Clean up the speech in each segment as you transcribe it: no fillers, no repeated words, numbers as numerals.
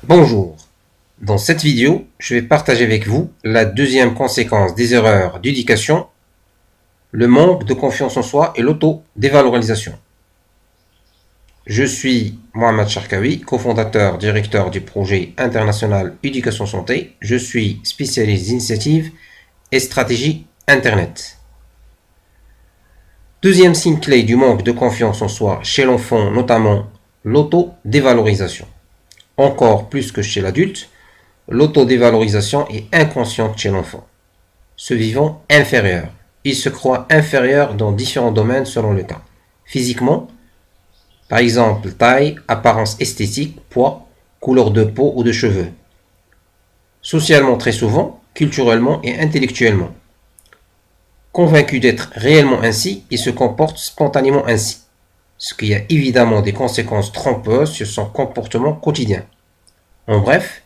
Bonjour, dans cette vidéo, je vais partager avec vous la deuxième conséquence des erreurs d'éducation, le manque de confiance en soi et l'auto-dévalorisation. Je suis Mohamed Charkaoui, cofondateur, directeur du projet international Éducation Santé. Je suis spécialiste d'initiative et stratégie Internet. Deuxième signe clé du manque de confiance en soi chez l'enfant, notamment l'auto-dévalorisation. Encore plus que chez l'adulte, l'autodévalorisation est inconsciente chez l'enfant, se vivant inférieur. Il se croit inférieur dans différents domaines selon le cas. Physiquement, par exemple taille, apparence esthétique, poids, couleur de peau ou de cheveux. Socialement très souvent, culturellement et intellectuellement. Convaincu d'être réellement ainsi, il se comporte spontanément ainsi, ce qui a évidemment des conséquences trompeuses sur son comportement quotidien. En bref,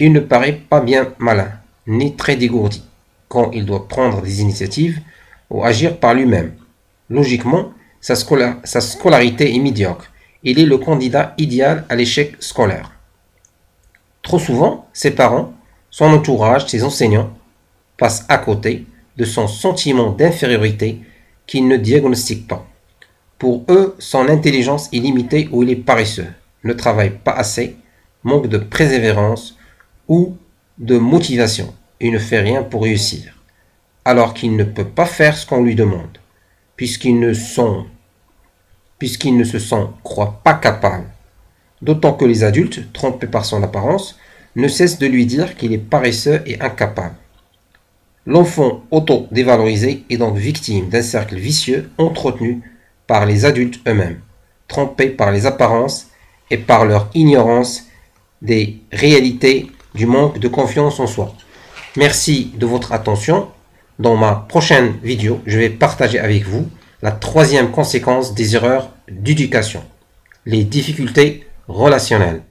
il ne paraît pas bien malin, ni très dégourdi, quand il doit prendre des initiatives ou agir par lui-même. Logiquement, sa scolarité est médiocre. Il est le candidat idéal à l'échec scolaire. Trop souvent, ses parents, son entourage, ses enseignants, passent à côté de son sentiment d'infériorité qu'il ne diagnostique pas. Pour eux, son intelligence est limitée ou il est paresseux, ne travaille pas assez, manque de persévérance ou de motivation et ne fait rien pour réussir, alors qu'il ne peut pas faire ce qu'on lui demande, puisqu'il ne se croit pas capable. D'autant que les adultes, trompés par son apparence, ne cessent de lui dire qu'il est paresseux et incapable. L'enfant auto-dévalorisé est donc victime d'un cercle vicieux entretenu par les adultes eux-mêmes, trompés par les apparences et par leur ignorance des réalités du manque de confiance en soi. Merci de votre attention. Dans ma prochaine vidéo, je vais partager avec vous la troisième conséquence des erreurs d'éducation, les difficultés relationnelles.